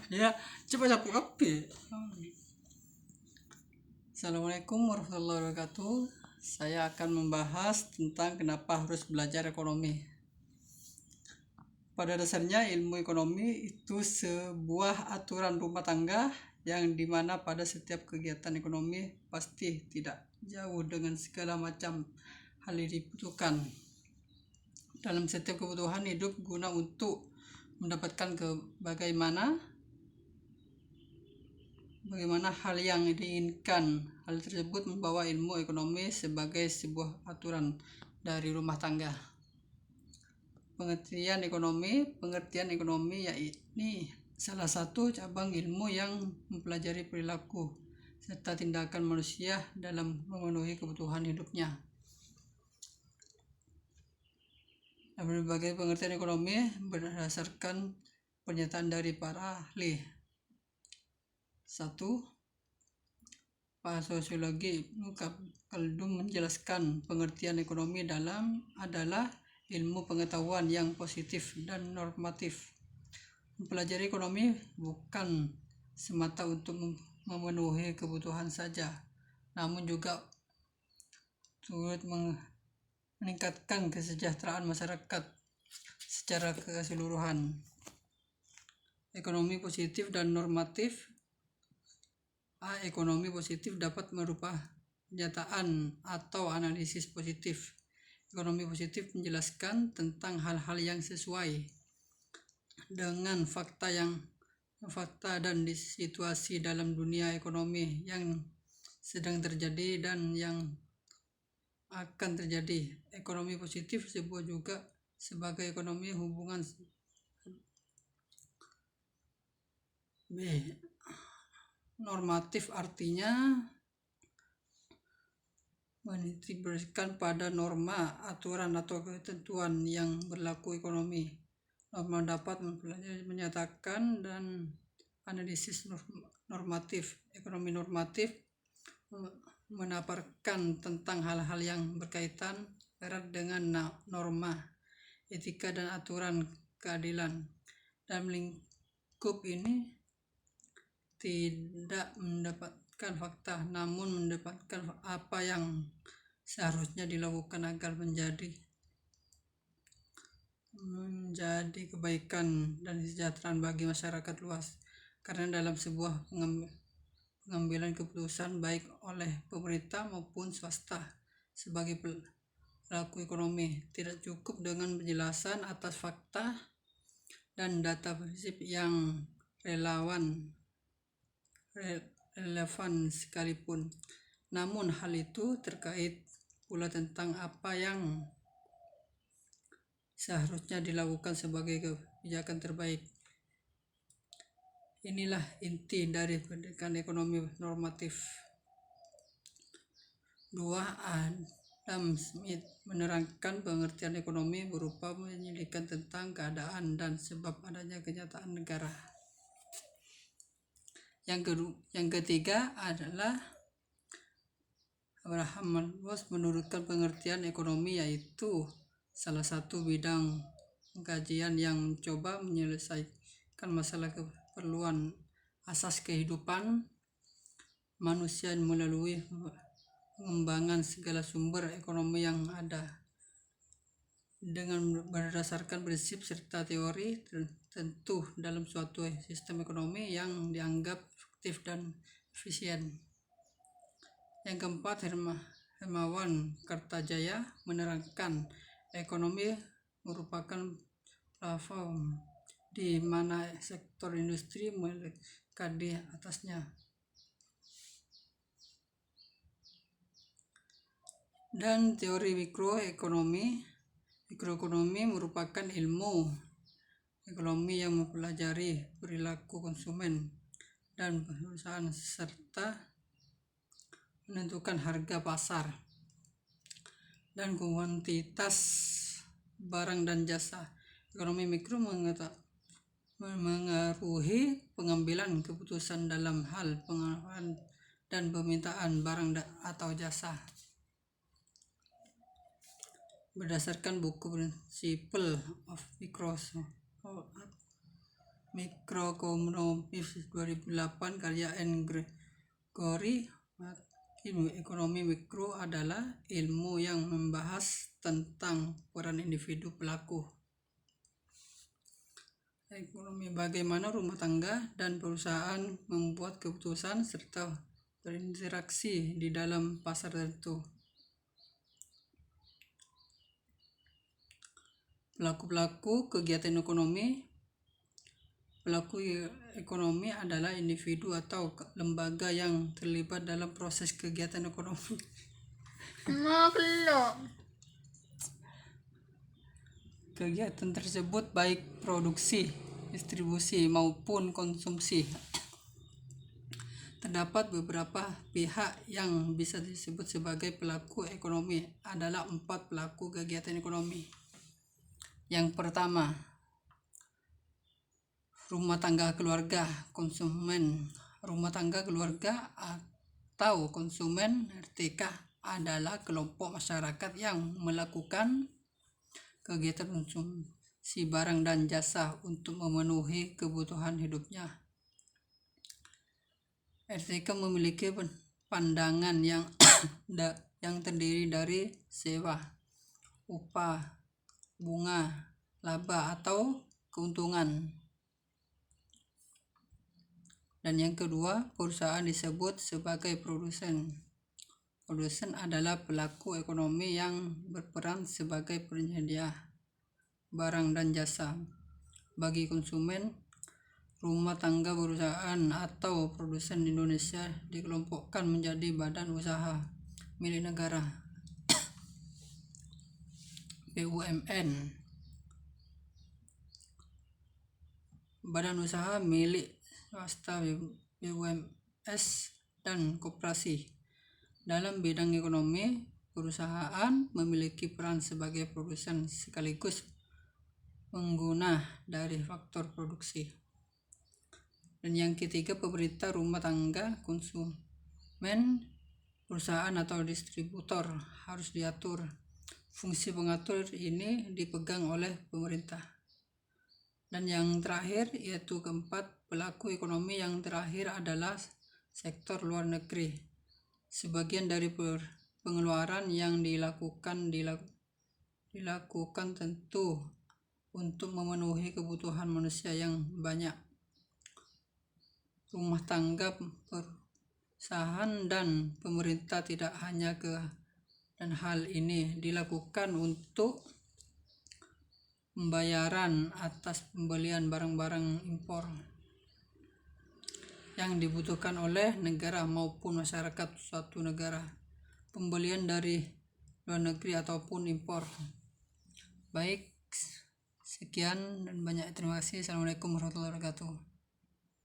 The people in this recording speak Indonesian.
Ya, coba sapu kopi. Assalamualaikum warahmatullahi wabarakatuh. Saya akan membahas tentang kenapa harus belajar ekonomi. Pada dasarnya ilmu ekonomi itu sebuah aturan rumah tangga yang dimana pada setiap kegiatan ekonomi pasti tidak jauh dengan segala macam hal yang dibutuhkan dalam setiap kebutuhan hidup guna untuk mendapatkan bagaimana hal yang diinginkan. Hal tersebut membawa ilmu ekonomi sebagai sebuah aturan dari rumah tangga. Pengertian ekonomi yakni salah satu cabang ilmu yang mempelajari perilaku serta tindakan manusia dalam memenuhi kebutuhan hidupnya. Berbagai pengertian ekonomi berdasarkan pernyataan dari para ahli. 1. Pak sosiologi Ibnu Khaldun menjelaskan pengertian ekonomi adalah ilmu pengetahuan yang positif dan normatif. Mempelajari ekonomi bukan semata untuk memenuhi kebutuhan saja, namun juga turut meningkatkan kesejahteraan masyarakat secara keseluruhan. Ekonomi positif dan normatif. Ekonomi positif dapat berupa pernyataan atau analisis positif. Ekonomi positif menjelaskan tentang hal-hal yang sesuai dengan fakta dan situasi dalam dunia ekonomi yang sedang terjadi dan yang akan terjadi. Ekonomi positif disebut juga sebagai ekonomi hubungan. B. Normatif artinya menitikberatkan pada norma, aturan atau ketentuan yang berlaku ekonomi. Norma dapat menyatakan dan analisis normatif. Ekonomi normatif menaparkan tentang hal-hal yang berkaitan erat dengan norma, etika dan aturan keadilan. Dalam lingkup ini tidak mendapatkan fakta, namun mendapatkan apa yang seharusnya dilakukan agar menjadi kebaikan dan kesejahteraan bagi masyarakat luas. Karena dalam sebuah pengambilan keputusan baik oleh pemerintah maupun swasta sebagai pelaku ekonomi, tidak cukup dengan penjelasan atas fakta dan data prinsip yang relevan sekalipun. Namun hal itu terkait pula tentang apa yang seharusnya dilakukan sebagai kebijakan terbaik. Inilah inti dari pendidikan ekonomi normatif. 2. Adam Smith menerangkan pengertian ekonomi berupa menyelidikan tentang keadaan dan sebab adanya kenyataan negara. Yang ketiga adalah Abraham Malthus menurutkan pengertian ekonomi yaitu salah satu bidang pengkajian yang mencoba menyelesaikan masalah keperluan asas kehidupan manusia melalui pengembangan segala sumber ekonomi yang ada dengan berdasarkan prinsip serta teori tertentu dalam suatu sistem ekonomi yang dianggap efektif dan efisien. Yang keempat, Hermawan Kartajaya menerangkan ekonomi merupakan platform di mana sektor industri melekat di atasnya. Dan teori mikroekonomi merupakan ilmu ekonomi yang mempelajari perilaku konsumen dan perusahaan serta menentukan harga pasar dan kuantitas barang dan jasa. Ekonomi mikro mengaruhi pengambilan keputusan dalam hal pengeluaran dan permintaan barang atau jasa. Berdasarkan buku Principle of Microeconomy 2008 karya N. Gregory. Ilmu ekonomi mikro adalah ilmu yang membahas tentang peran individu pelaku ekonomi, bagaimana rumah tangga dan perusahaan membuat keputusan serta berinteraksi di dalam pasar tertentu. Pelaku-pelaku kegiatan ekonomi. Pelaku ekonomi adalah individu atau lembaga yang terlibat dalam proses kegiatan ekonomi. Kegiatan tersebut baik produksi, distribusi maupun konsumsi. Terdapat beberapa pihak yang bisa disebut sebagai pelaku ekonomi. Adalah 4 pelaku kegiatan ekonomi. Yang pertama, rumah tangga keluarga, konsumen. Rumah tangga keluarga atau konsumen RTK adalah kelompok masyarakat yang melakukan kegiatan konsumsi barang dan jasa untuk memenuhi kebutuhan hidupnya. RTK memiliki pandangan yang terdiri dari sewa, upah, bunga, laba atau keuntungan. Dan yang kedua, perusahaan disebut sebagai produsen. Produsen adalah pelaku ekonomi yang berperan sebagai penyedia barang dan jasa bagi konsumen. Rumah tangga, perusahaan atau produsen di Indonesia dikelompokkan menjadi badan usaha milik negara BUMN, badan usaha milik swasta BUMS, dan koperasi. Dalam bidang ekonomi, perusahaan memiliki peran sebagai produsen sekaligus pengguna dari faktor produksi. Dan yang ketiga, pemerintah, rumah tangga, konsumen, perusahaan atau distributor harus diatur. Fungsi pengatur ini dipegang oleh pemerintah. Dan yang terakhir, yaitu keempat, pelaku ekonomi yang terakhir adalah sektor luar negeri. Sebagian dari pengeluaran yang dilakukan tentu untuk memenuhi kebutuhan manusia yang banyak. Rumah tangga, perusahaan, dan pemerintah tidak hanya dan hal ini dilakukan untuk pembayaran atas pembelian barang-barang impor yang dibutuhkan oleh negara maupun masyarakat suatu negara, pembelian dari luar negeri ataupun impor. Baik, sekian dan banyak terima kasih. Assalamualaikum warahmatullahi wabarakatuh.